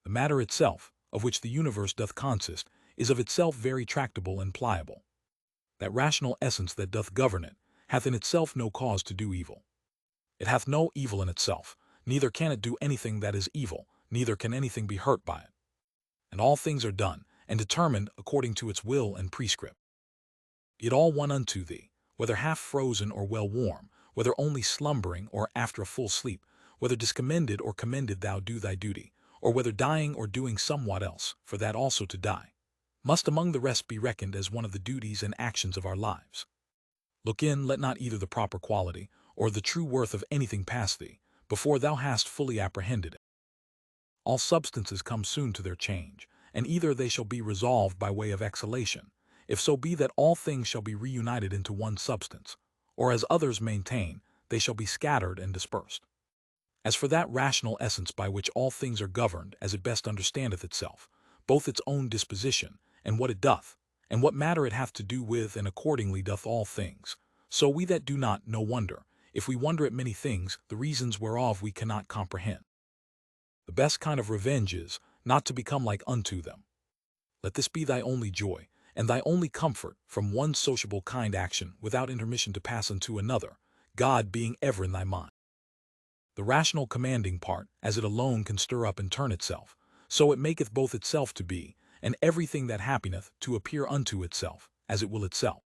The matter itself, of which the universe doth consist, is of itself very tractable and pliable. That rational essence that doth govern it, hath in itself no cause to do evil. It hath no evil in itself, neither can it do anything that is evil, neither can anything be hurt by it. And all things are done, and determined according to its will and prescript. It all one unto thee, whether half frozen or well warm, whether only slumbering or after a full sleep, whether discommended or commended thou do thy duty, or whether dying or doing somewhat else, for that also to die, must among the rest be reckoned as one of the duties and actions of our lives. Look in, let not either the proper quality, or the true worth of anything pass thee, before thou hast fully apprehended it. All substances come soon to their change, and either they shall be resolved by way of exhalation, if so be that all things shall be reunited into one substance, or as others maintain, they shall be scattered and dispersed. As for that rational essence by which all things are governed as it best understandeth itself, both its own disposition, and what it doth, and what matter it hath to do with, and accordingly doth all things, so we that do not, no wonder, if we wonder at many things, the reasons whereof we cannot comprehend. The best kind of revenge is, not to become like unto them. Let this be thy only joy, and thy only comfort, from one sociable kind action without intermission to pass unto another, God being ever in thy mind. The rational commanding part, as it alone can stir up and turn itself, so it maketh both itself to be, and everything that happeneth to appear unto itself, as it will itself.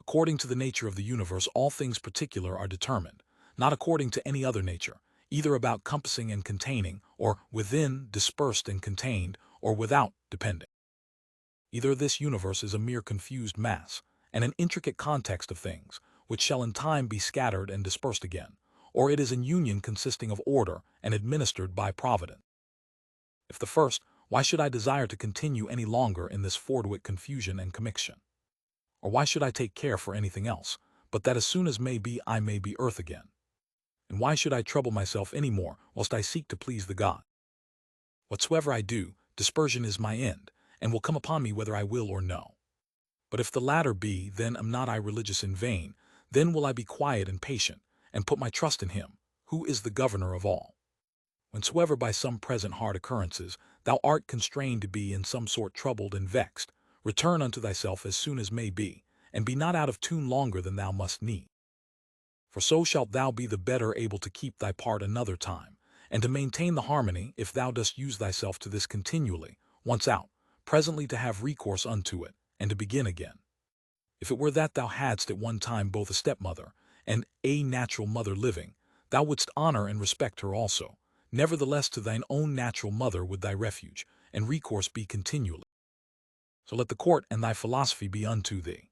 According to the nature of the universe all things particular are determined, not according to any other nature, either about compassing and containing, or within dispersed and contained, or without depending. Either this universe is a mere confused mass, and an intricate context of things, which shall in time be scattered and dispersed again, or it is an union consisting of order and administered by providence. If the first, why should I desire to continue any longer in this fortuite confusion and commixtion? Or why should I take care for anything else, but that as soon as may be I may be earth again? And why should I trouble myself any more, whilst I seek to please the God? Whatsoever I do, dispersion is my end, and will come upon me whether I will or no. But if the latter be, then am not I religious in vain, then will I be quiet and patient, and put my trust in him, who is the governor of all. Whensoever by some present hard occurrences thou art constrained to be in some sort troubled and vexed, return unto thyself as soon as may be, and be not out of tune longer than thou must need. For so shalt thou be the better able to keep thy part another time, and to maintain the harmony if thou dost use thyself to this continually, once out, presently to have recourse unto it, and to begin again. If it were that thou hadst at one time both a stepmother and a natural mother living, thou wouldst honor and respect her also, nevertheless to thine own natural mother would thy refuge and recourse be continually. So let the court and thy philosophy be unto thee.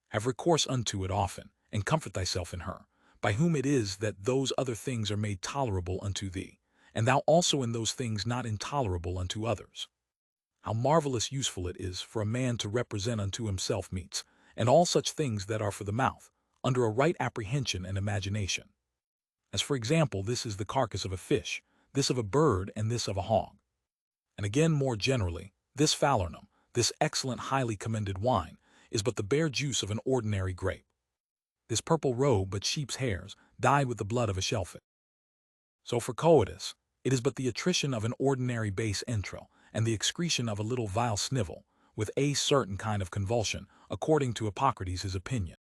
Have recourse unto it often, and comfort thyself in her, by whom it is that those other things are made tolerable unto thee, and thou also in those things not intolerable unto others. How marvelous useful it is for a man to represent unto himself meats, and all such things that are for the mouth, under a right apprehension and imagination. As for example, this is the carcass of a fish, this of a bird, and this of a hog. And again more generally, this falernum, this excellent highly commended wine, is but the bare juice of an ordinary grape. This purple robe but sheep's hairs, dyed with the blood of a shellfish. So for coitus, it is but the attrition of an ordinary base entrail, and the excretion of a little vile snivel, with a certain kind of convulsion, according to Hippocrates his opinion.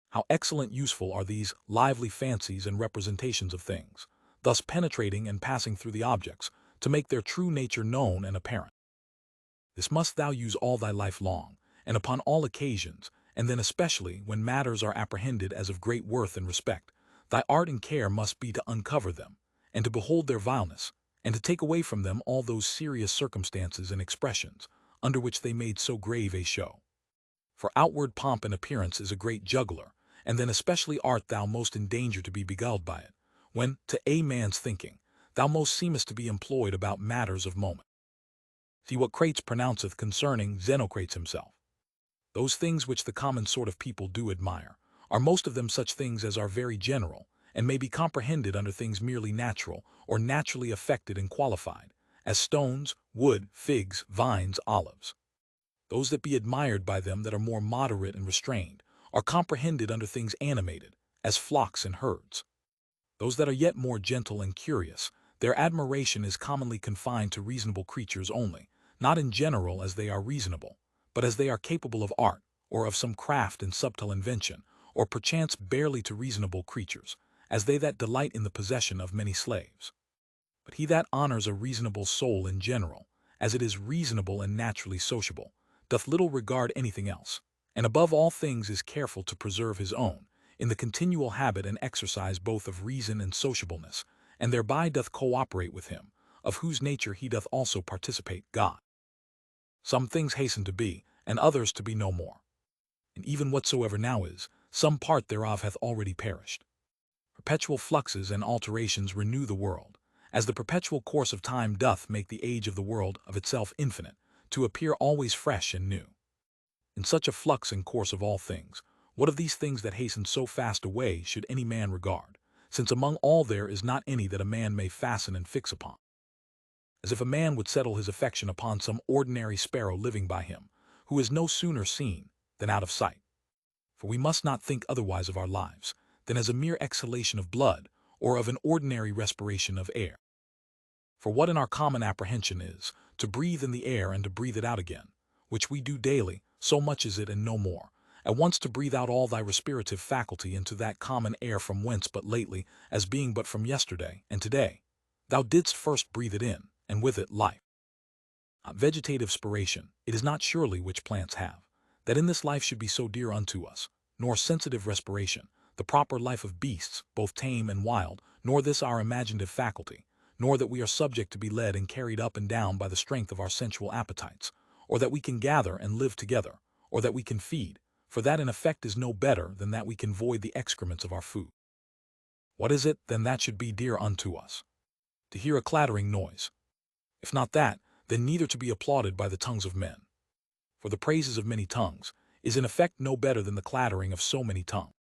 How excellent useful are these lively fancies and representations of things, thus penetrating and passing through the objects, to make their true nature known and apparent. This must thou use all thy life long, and upon all occasions, and then especially when matters are apprehended as of great worth and respect, thy art and care must be to uncover them, and to behold their vileness, and to take away from them all those serious circumstances and expressions, under which they made so grave a show. For outward pomp and appearance is a great juggler, and then especially art thou most in danger to be beguiled by it, when, to a man's thinking, thou most seemest to be employed about matters of moment. See what Crates pronounceth concerning Xenocrates himself. Those things which the common sort of people do admire, are most of them such things as are very general, and may be comprehended under things merely natural, or naturally affected and qualified, as stones, wood, figs, vines, olives. Those that be admired by them that are more moderate and restrained, are comprehended under things animated, as flocks and herds. Those that are yet more gentle and curious, Their admiration is commonly confined to reasonable creatures only, not in general as they are reasonable, but as they are capable of art, or of some craft and subtle invention, or perchance barely to reasonable creatures, as they that delight in the possession of many slaves. But he that honors a reasonable soul in general, as it is reasonable and naturally sociable, doth little regard anything else, and above all things is careful to preserve his own, in the continual habit and exercise both of reason and sociableness, and thereby doth cooperate with him, of whose nature he doth also participate, God. Some things hasten to be, and others to be no more. And even whatsoever now is, some part thereof hath already perished. Perpetual fluxes and alterations renew the world, as the perpetual course of time doth make the age of the world of itself infinite, to appear always fresh and new. In such a flux and course of all things, what of these things that hasten so fast away should any man regard, since among all there is not any that a man may fasten and fix upon? As if a man would settle his affection upon some ordinary sparrow living by him, who is no sooner seen than out of sight. For we must not think otherwise of our lives than as a mere exhalation of blood, or of an ordinary respiration of air. For what in our common apprehension is, to breathe in the air and to breathe it out again, which we do daily, so much is it and no more, at once to breathe out all thy respirative faculty into that common air from whence but lately, as being but from yesterday and today, thou didst first breathe it in, and with it life. Vegetative spiration, it is not surely which plants have, that in this life should be so dear unto us, nor sensitive respiration, the proper life of beasts, both tame and wild, nor this our imaginative faculty, nor that we are subject to be led and carried up and down by the strength of our sensual appetites, or that we can gather and live together, or that we can feed, for that in effect is no better than that we can void the excrements of our food. What is it then that should be dear unto us? To hear a clattering noise. If not that, then neither to be applauded by the tongues of men. For the praises of many tongues is in effect no better than the clattering of so many tongues.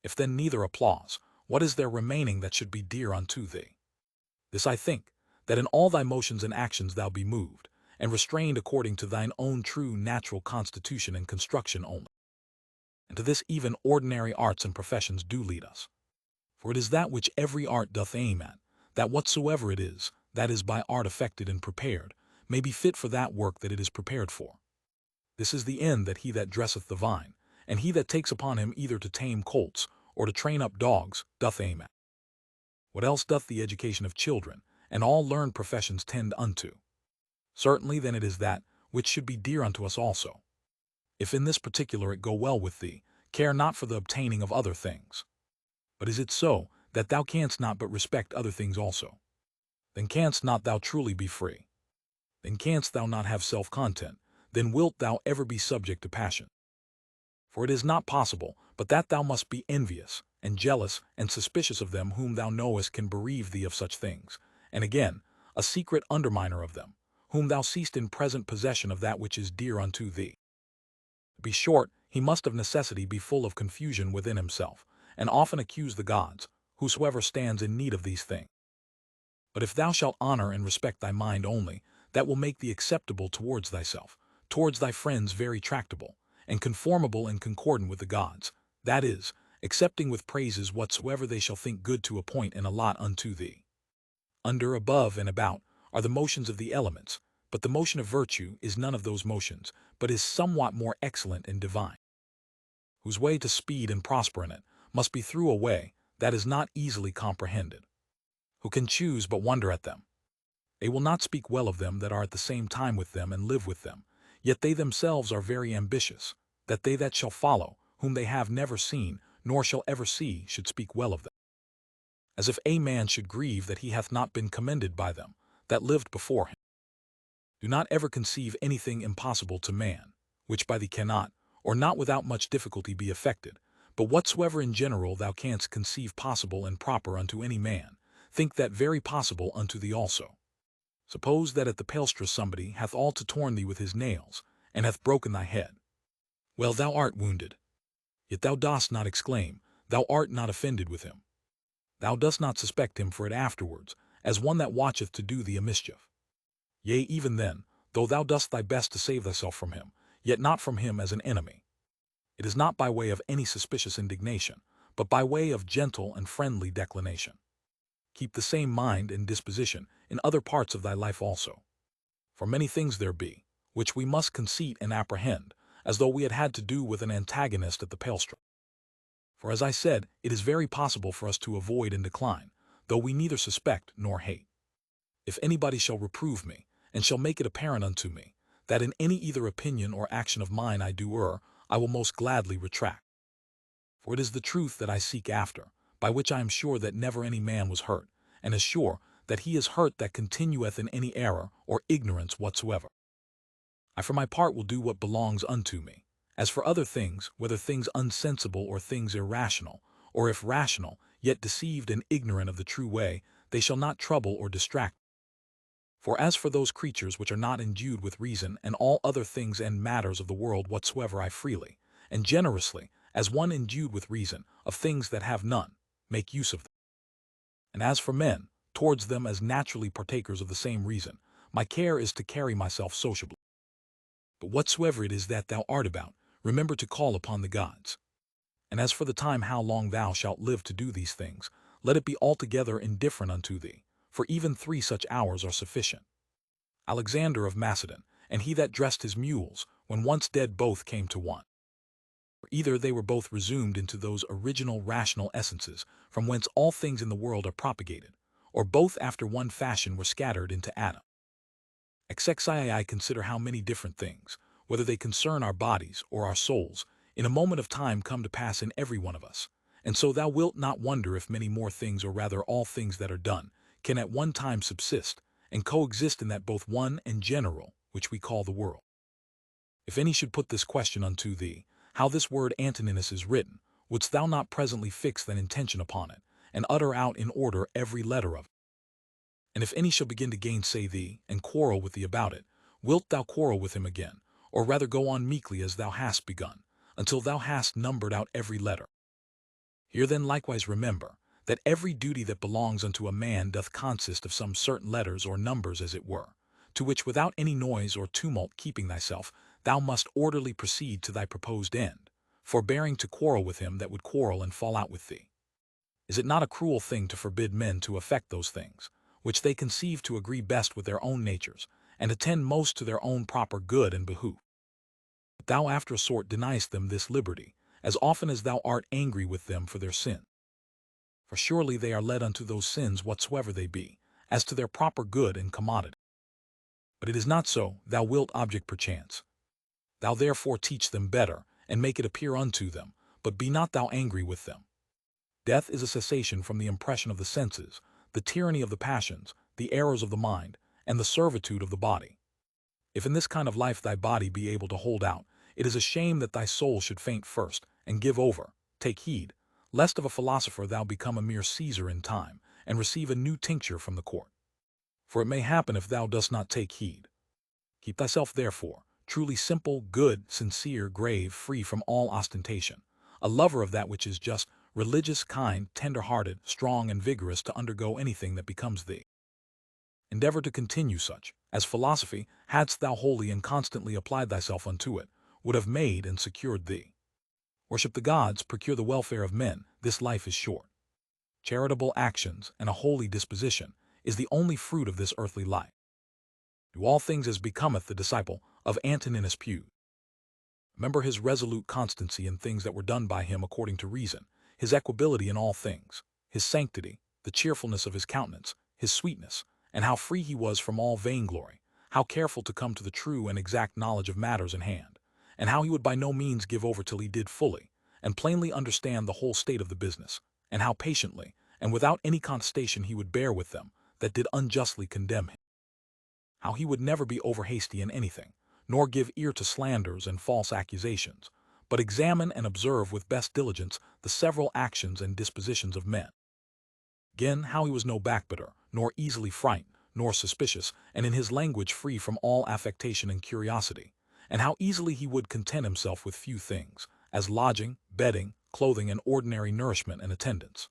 If then neither applause, what is there remaining that should be dear unto thee? This I think, that in all thy motions and actions thou be moved, and restrained according to thine own true natural constitution and construction only. And to this even ordinary arts and professions do lead us. For it is that which every art doth aim at, that whatsoever it is, that is by art affected and prepared, may be fit for that work that it is prepared for. This is the end that he that dresseth the vine, and he that takes upon him either to tame colts, or to train up dogs, doth aim at. What else doth the education of children, and all learned professions tend unto? Certainly then it is that which should be dear unto us also. If in this particular it go well with thee, care not for the obtaining of other things. But is it so, that thou canst not but respect other things also? Then canst not thou truly be free. Then canst thou not have self-content, then wilt thou ever be subject to passion. For it is not possible, but that thou must be envious, and jealous, and suspicious of them whom thou knowest can bereave thee of such things, and again, a secret underminer of them, whom thou seest in present possession of that which is dear unto thee. To be short, he must of necessity be full of confusion within himself, and often accuse the gods, whosoever stands in need of these things. But if thou shalt honor and respect thy mind only, that will make thee acceptable towards thyself, towards thy friends very tractable, and conformable and concordant with the gods, that is, accepting with praises whatsoever they shall think good to appoint and allot unto thee. Under, above, and about are the motions of the elements, but the motion of virtue is none of those motions, but is somewhat more excellent and divine, whose way to speed and prosper in it must be through a way that is not easily comprehended. Who can choose but wonder at them? They will not speak well of them that are at the same time with them and live with them, yet they themselves are very ambitious, that they that shall follow, whom they have never seen, nor shall ever see, should speak well of them. As if a man should grieve that he hath not been commended by them, that lived before him. Do not ever conceive anything impossible to man, which by thee cannot, or not without much difficulty be effected, but whatsoever in general thou canst conceive possible and proper unto any man, think that very possible unto thee also. Suppose that at the palestra somebody hath all to torn thee with his nails, and hath broken thy head. Well, thou art wounded. Yet thou dost not exclaim, thou art not offended with him. Thou dost not suspect him for it afterwards, as one that watcheth to do thee a mischief. Yea, even then, though thou dost thy best to save thyself from him, yet not from him as an enemy. It is not by way of any suspicious indignation, but by way of gentle and friendly declination. keep the same mind and disposition in other parts of thy life also. For many things there be, which we must conceit and apprehend, as though we had had to do with an antagonist at the pailstone. For as I said, it is very possible for us to avoid and decline, though we neither suspect nor hate. If anybody shall reprove me, and shall make it apparent unto me, that in any either opinion or action of mine I do err, I will most gladly retract. For it is the truth that I seek after, by which I am sure that never any man was hurt, and as sure that he is hurt that continueth in any error or ignorance whatsoever. I for my part will do what belongs unto me. As for other things, whether things unsensible or things irrational, or if rational, yet deceived and ignorant of the true way, they shall not trouble or distract. For as for those creatures which are not endued with reason, and all other things and matters of the world whatsoever I freely, and generously, as one endued with reason, of things that have none, make use of them. And as for men, towards them as naturally partakers of the same reason, my care is to carry myself sociably. But whatsoever it is that thou art about, remember to call upon the gods. And as for the time how long thou shalt live to do these things, let it be altogether indifferent unto thee, for even 3 such hours are sufficient. Alexander of Macedon, and he that dressed his mules, when once dead both came to one. For either they were both resumed into those original rational essences, from whence all things in the world are propagated, or both after one fashion were scattered into Adam. XXII consider how many different things, whether they concern our bodies or our souls, in a moment of time come to pass in every one of us, and so thou wilt not wonder if many more things, or rather all things that are done, can at one time subsist, and coexist in that both one and general, which we call the world. If any should put this question unto thee, how this word Antoninus is written, wouldst thou not presently fix thine intention upon it, and utter out in order every letter of it? And if any shall begin to gainsay thee, and quarrel with thee about it, wilt thou quarrel with him again, or rather go on meekly as thou hast begun, until thou hast numbered out every letter? Here then likewise remember, that every duty that belongs unto a man doth consist of some certain letters or numbers as it were, to which without any noise or tumult keeping thyself, thou must orderly proceed to thy proposed end, forbearing to quarrel with him that would quarrel and fall out with thee. Is it not a cruel thing to forbid men to affect those things, which they conceive to agree best with their own natures, and attend most to their own proper good and behoof? But thou after a sort deniest them this liberty, as often as thou art angry with them for their sin. For surely they are led unto those sins whatsoever they be, as to their proper good and commodity. But it is not so, thou wilt object perchance. Thou therefore teach them better, and make it appear unto them, but be not thou angry with them. Death is a cessation from the impression of the senses, the tyranny of the passions, the errors of the mind, and the servitude of the body. If in this kind of life thy body be able to hold out, it is a shame that thy soul should faint first, and give over. Take heed, lest of a philosopher thou become a mere Caesar in time, and receive a new tincture from the court. For it may happen if thou dost not take heed. Keep thyself therefore, truly simple, good, sincere, grave, free from all ostentation, a lover of that which is just, religious, kind, tender-hearted, strong, and vigorous to undergo anything that becomes thee. Endeavor to continue such, as philosophy, hadst thou wholly and constantly applied thyself unto it, would have made and secured thee. Worship the gods, procure the welfare of men, this life is short. Charitable actions and a holy disposition is the only fruit of this earthly life. Do all things as becometh the disciple of Antoninus Pius. Remember his resolute constancy in things that were done by him according to reason, his equability in all things, his sanctity, the cheerfulness of his countenance, his sweetness, and how free he was from all vainglory, how careful to come to the true and exact knowledge of matters in hand, and how he would by no means give over till he did fully and plainly understand the whole state of the business, and how patiently and without any contestation he would bear with them that did unjustly condemn him. How he would never be over-hasty in anything, nor give ear to slanders and false accusations, but examine and observe with best diligence the several actions and dispositions of men. Again, how he was no backbiter, nor easily frightened, nor suspicious, and in his language free from all affectation and curiosity, and how easily he would content himself with few things, as lodging, bedding, clothing, and ordinary nourishment and attendance.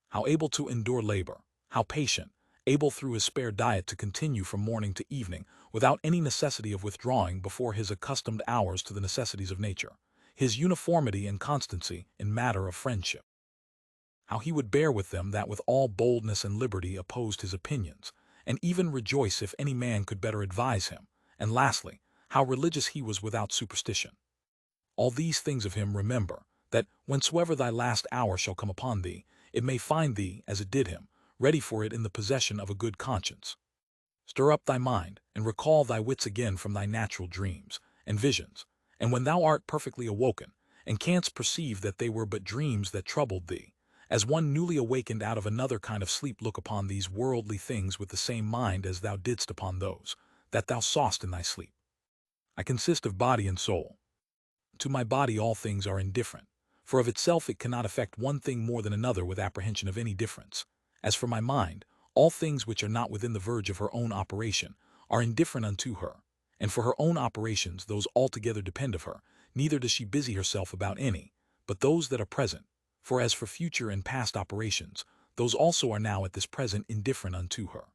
How able to endure labor, how patient, able through his spare diet to continue from morning to evening without any necessity of withdrawing before his accustomed hours to the necessities of nature, his uniformity and constancy in matter of friendship. how he would bear with them that with all boldness and liberty opposed his opinions, and even rejoice if any man could better advise him, and lastly, how religious he was without superstition. All these things of him remember, that whensoever thy last hour shall come upon thee, it may find thee, as it did him, ready for it in the possession of a good conscience. Stir up thy mind, and recall thy wits again from thy natural dreams and visions, and when thou art perfectly awoken, and canst perceive that they were but dreams that troubled thee, as one newly awakened out of another kind of sleep, look upon these worldly things with the same mind as thou didst upon those that thou sawest in thy sleep. I consist of body and soul. To my body all things are indifferent, for of itself it cannot affect one thing more than another with apprehension of any difference. As for my mind, all things which are not within the verge of her own operation are indifferent unto her, and for her own operations those altogether depend of her, neither does she busy herself about any, but those that are present. For as for future and past operations, those also are now at this present indifferent unto her.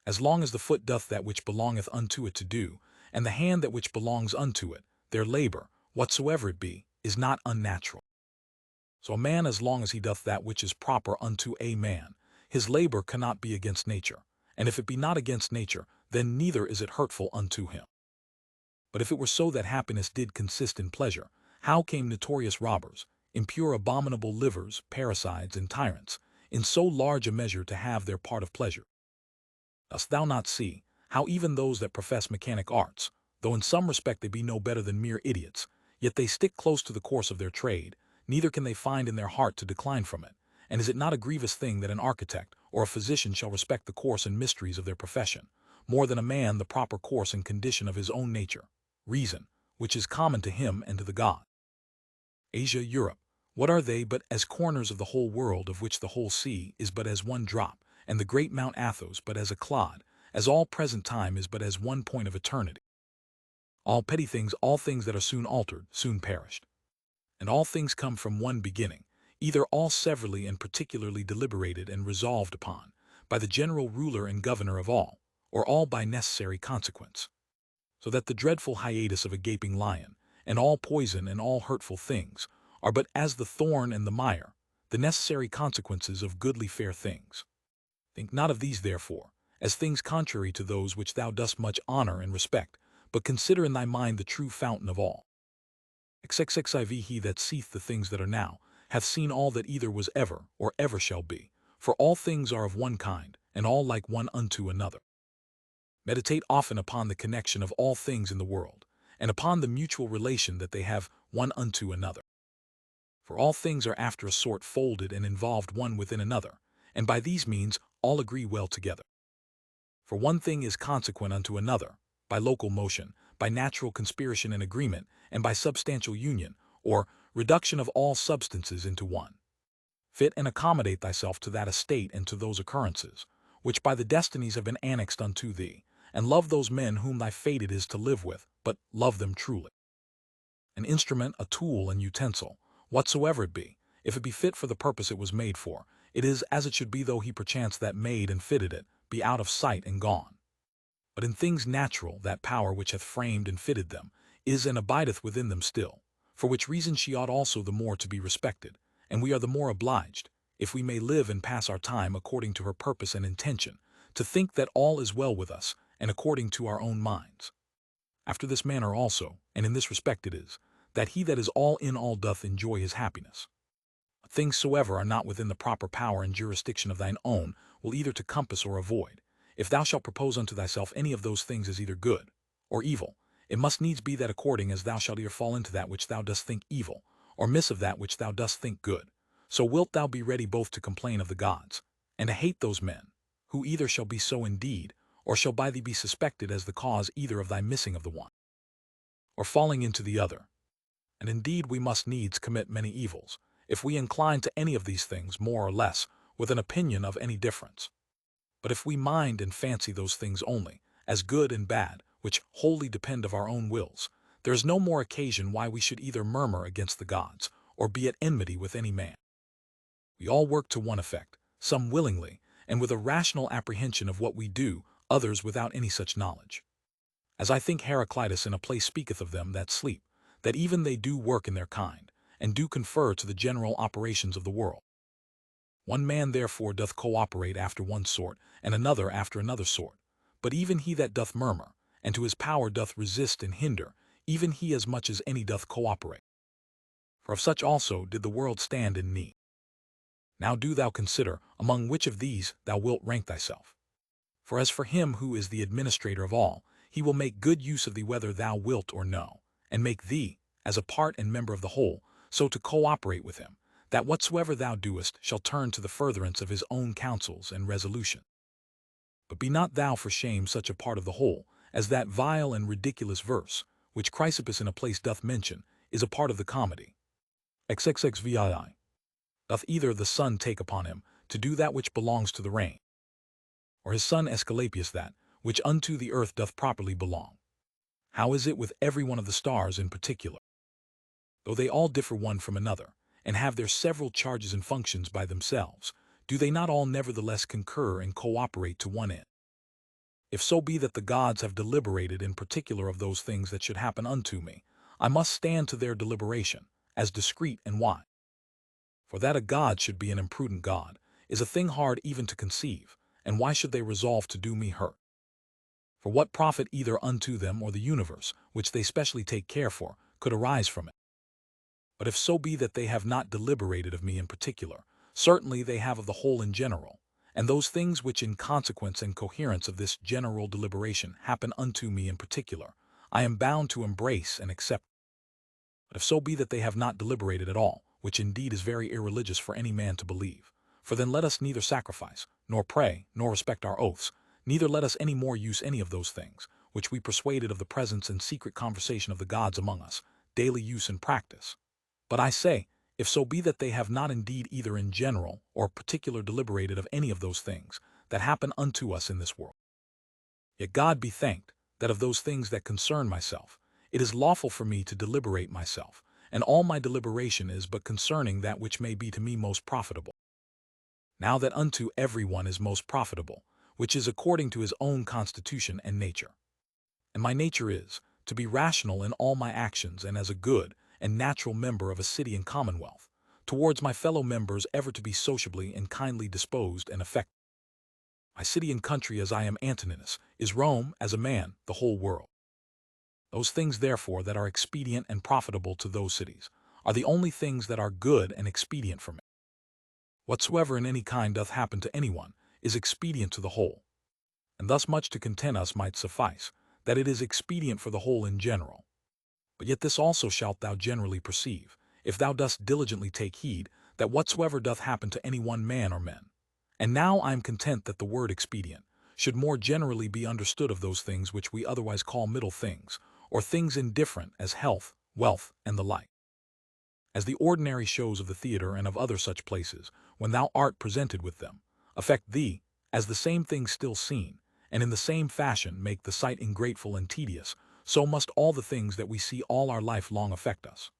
As long as the foot doth that which belongeth unto it to do, and the hand that which belongs unto it, their labor, whatsoever it be, is not unnatural. So a man, as long as he doth that which is proper unto a man, his labor cannot be against nature, and if it be not against nature, then neither is it hurtful unto him. But if it were so that happiness did consist in pleasure, how came notorious robbers, impure abominable livers, parricides, and tyrants, in so large a measure to have their part of pleasure? Dost thou not see, how even those that profess mechanic arts, though in some respect they be no better than mere idiots, yet they stick close to the course of their trade, neither can they find in their heart to decline from it, and is it not a grievous thing that an architect or a physician shall respect the course and mysteries of their profession, more than a man the proper course and condition of his own nature, reason, which is common to him and to the God? Asia, Europe, what are they but as corners of the whole world, of which the whole sea is but as one drop, and the great Mount Athos but as a clod, as all present time is but as one point of eternity? All petty things, all things that are soon altered, soon perished. And all things come from one beginning, either all severally and particularly deliberated and resolved upon, by the general ruler and governor of all, or all by necessary consequence. So that the dreadful hiatus of a gaping lion, and all poison and all hurtful things, are but as the thorn and the mire, the necessary consequences of goodly fair things. Think not of these, therefore, as things contrary to those which thou dost much honor and respect, but consider in thy mind the true fountain of all. XXXIV He that seeth the things that are now, hath seen all that either was ever, or ever shall be, for all things are of one kind, and all like one unto another. Meditate often upon the connection of all things in the world, and upon the mutual relation that they have one unto another. For all things are after a sort folded and involved one within another, and by these means all agree well together. For one thing is consequent unto another, by local motion, by natural conspiration and agreement, and by substantial union, or reduction of all substances into one. Fit and accommodate thyself to that estate and to those occurrences, which by the destinies have been annexed unto thee, and love those men whom thy fate it is to live with, but love them truly. An instrument, a tool, an utensil, whatsoever it be, if it be fit for the purpose it was made for, it is as it should be, though he perchance that made and fitted it be out of sight and gone. But in things natural, that power which hath framed and fitted them is and abideth within them still, for which reason she ought also the more to be respected, and we are the more obliged, if we may live and pass our time according to her purpose and intention, to think that all is well with us, and according to our own minds. After this manner also, and in this respect it is, that he that is all in all doth enjoy his happiness. Things soever are not within the proper power and jurisdiction of thine own will either to compass or avoid. If thou shalt propose unto thyself any of those things as either good or evil, it must needs be that according as thou shalt either fall into that which thou dost think evil, or miss of that which thou dost think good, so wilt thou be ready both to complain of the gods, and to hate those men, who either shall be so indeed, or shall by thee be suspected as the cause either of thy missing of the one, or falling into the other. And indeed we must needs commit many evils, if we incline to any of these things more or less, with an opinion of any difference. But if we mind and fancy those things only, as good and bad, which wholly depend of our own wills, there is no more occasion why we should either murmur against the gods, or be at enmity with any man. We all work to one effect, some willingly, and with a rational apprehension of what we do, others without any such knowledge. As I think Heraclitus in a place speaketh of them that sleep, that even they do work in their kind, and do confer to the general operations of the world. One man therefore doth cooperate after one sort, and another after another sort. But even he that doth murmur, and to his power doth resist and hinder, even he as much as any doth cooperate. For of such also did the world stand in need. Now do thou consider among which of these thou wilt rank thyself. For as for him who is the administrator of all, he will make good use of thee whether thou wilt or no, and make thee, as a part and member of the whole, so to cooperate with him, that whatsoever thou doest shall turn to the furtherance of his own counsels and resolution. But be not thou for shame such a part of the whole, as that vile and ridiculous verse, which Chrysippus in a place doth mention, is a part of the comedy. XXXVII. Doth either the sun take upon him to do that which belongs to the rain, or his son Aesculapius that which unto the earth doth properly belong? How is it with every one of the stars in particular? Though they all differ one from another, and have their several charges and functions by themselves, do they not all nevertheless concur and cooperate to one end? If so be that the gods have deliberated in particular of those things that should happen unto me, I must stand to their deliberation, as discreet and wise. For that a god should be an imprudent god is a thing hard even to conceive, and why should they resolve to do me hurt? For what profit either unto them or the universe, which they specially take care for, could arise from it? But if so be that they have not deliberated of me in particular, certainly they have of the whole in general, and those things which in consequence and coherence of this general deliberation happen unto me in particular, I am bound to embrace and accept. But if so be that they have not deliberated at all, which indeed is very irreligious for any man to believe, for then let us neither sacrifice, nor pray, nor respect our oaths, neither let us any more use any of those things, which we persuaded of the presence and secret conversation of the gods among us, daily use and practice. But I say, if so be that they have not indeed either in general or particular deliberated of any of those things that happen unto us in this world, yet God be thanked, that of those things that concern myself, it is lawful for me to deliberate myself, and all my deliberation is but concerning that which may be to me most profitable. Now that unto every one is most profitable, which is according to his own constitution and nature. And my nature is, to be rational in all my actions and as a good and natural member of a city and commonwealth, towards my fellow members ever to be sociably and kindly disposed and affected. My city and country as I am Antoninus, is Rome as a man, the whole world. Those things therefore that are expedient and profitable to those cities, are the only things that are good and expedient for me. Whatsoever in any kind doth happen to any one, is expedient to the whole. And thus much to content us might suffice, that it is expedient for the whole in general. But yet this also shalt thou generally perceive, if thou dost diligently take heed, that whatsoever doth happen to any one man or men. And now I am content that the word expedient should more generally be understood of those things which we otherwise call middle things, or things indifferent, as health, wealth, and the like. As the ordinary shows of the theater and of other such places, when thou art presented with them, affect thee, as the same things still seen, and in the same fashion make the sight ingrateful and tedious, so must all the things that we see all our life long affect us.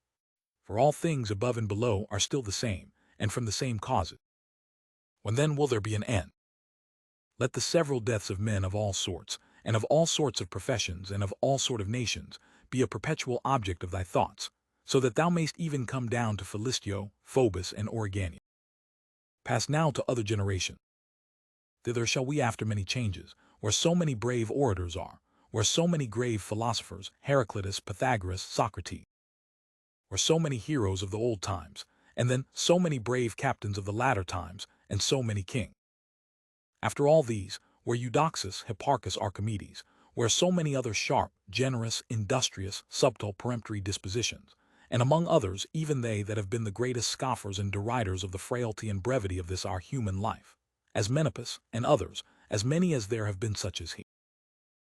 For all things above and below are still the same, and from the same causes. When then will there be an end? Let the several deaths of men of all sorts, and of all sorts of professions, and of all sort of nations, be a perpetual object of thy thoughts, so that thou mayst even come down to Philistio, Phobus, and Origanius. Pass now to other generations. Thither shall we after many changes, where so many brave orators are, where so many grave philosophers, Heraclitus, Pythagoras, Socrates, where so many heroes of the old times, and then so many brave captains of the latter times, and so many kings. After all these, where Eudoxus, Hipparchus, Archimedes, where so many other sharp, generous, industrious, subtle, peremptory dispositions, and among others even they that have been the greatest scoffers and deriders of the frailty and brevity of this our human life, as Menippus and others, as many as there have been such as he.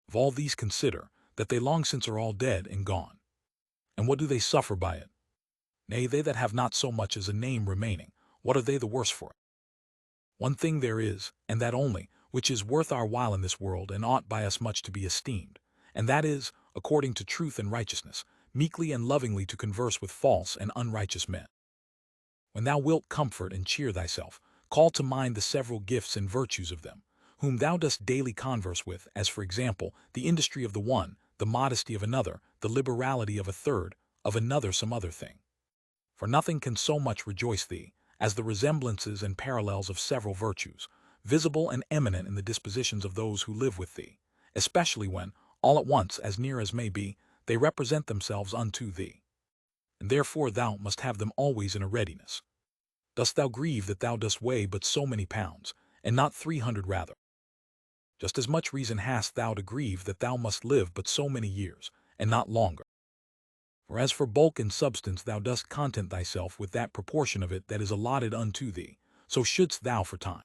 Of all these consider, that they long since are all dead and gone. And what do they suffer by it? Nay, they that have not so much as a name remaining, what are they the worse for it? One thing there is, and that only, which is worth our while in this world and ought by us much to be esteemed, and that is, according to truth and righteousness, meekly and lovingly to converse with false and unrighteous men. When thou wilt comfort and cheer thyself, call to mind the several gifts and virtues of them, whom thou dost daily converse with, as for example, the industry of the one, the modesty of another, the liberality of a third, of another some other thing. For nothing can so much rejoice thee, as the resemblances and parallels of several virtues, visible and eminent in the dispositions of those who live with thee, especially when, all at once, as near as may be, they represent themselves unto thee. And therefore thou must have them always in a readiness. Dost thou grieve that thou dost weigh but so many pounds, and not 300 rather? Just as much reason hast thou to grieve that thou must live but so many years, and not longer. For as for bulk and substance thou dost content thyself with that proportion of it that is allotted unto thee, so shouldst thou for time.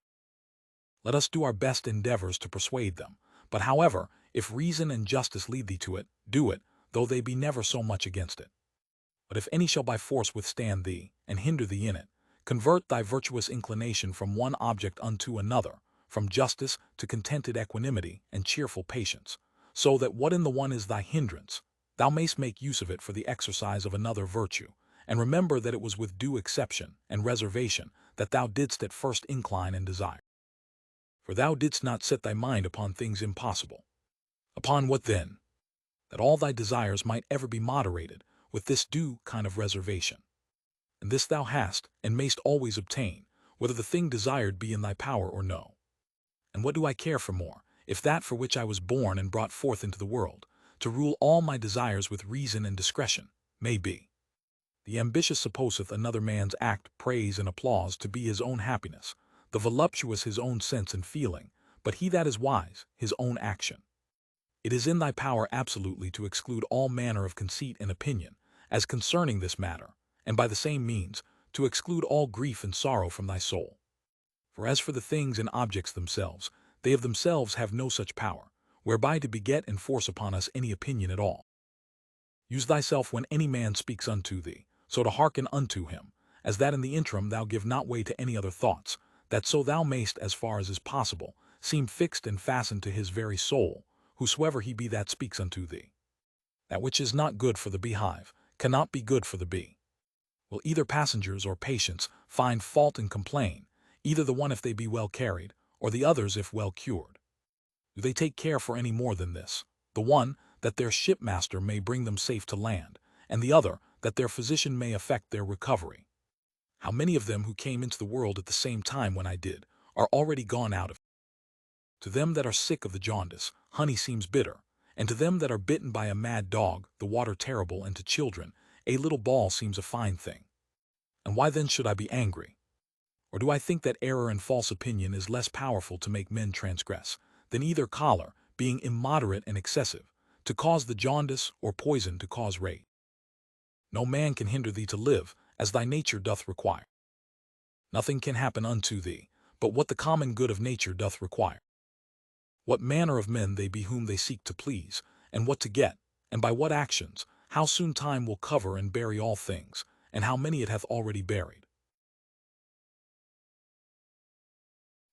Let us do our best endeavors to persuade them, but however, if reason and justice lead thee to it, do it, though they be never so much against it. But if any shall by force withstand thee, and hinder thee in it, convert thy virtuous inclination from one object unto another, from justice to contented equanimity and cheerful patience, so that what in the one is thy hindrance, thou mayst make use of it for the exercise of another virtue, and remember that it was with due exception and reservation that thou didst at first incline and desire. For thou didst not set thy mind upon things impossible. Upon what then? That all thy desires might ever be moderated with this due kind of reservation. And this thou hast, and mayst always obtain, whether the thing desired be in thy power or no. And what do I care for more, if that for which I was born and brought forth into the world, to rule all my desires with reason and discretion, may be? The ambitious supposeth another man's act, praise, and applause to be his own happiness, the voluptuous his own sense and feeling, but he that is wise, his own action. It is in thy power absolutely to exclude all manner of conceit and opinion, as concerning this matter, and by the same means, to exclude all grief and sorrow from thy soul. For as for the things and objects themselves, they of themselves have no such power, whereby to beget and force upon us any opinion at all. Use thyself when any man speaks unto thee, so to hearken unto him, as that in the interim thou give not way to any other thoughts, that so thou mayst, as far as is possible, seem fixed and fastened to his very soul, whosoever he be that speaks unto thee. That which is not good for the beehive cannot be good for the bee. Will either passengers or patients find fault and complain, either the one if they be well carried, or the others if well cured? Do they take care for any more than this? The one, that their shipmaster may bring them safe to land, and the other, that their physician may effect their recovery. How many of them who came into the world at the same time when I did, are already gone out of it? To them that are sick of the jaundice, honey seems bitter, and to them that are bitten by a mad dog, the water terrible, and to children, a little ball seems a fine thing. And why then should I be angry? Or do I think that error and false opinion is less powerful to make men transgress, than either choler, being immoderate and excessive, to cause the jaundice, or poison to cause rage? No man can hinder thee to live, as thy nature doth require. Nothing can happen unto thee, but what the common good of nature doth require. What manner of men they be whom they seek to please, and what to get, and by what actions, how soon time will cover and bury all things, and how many it hath already buried.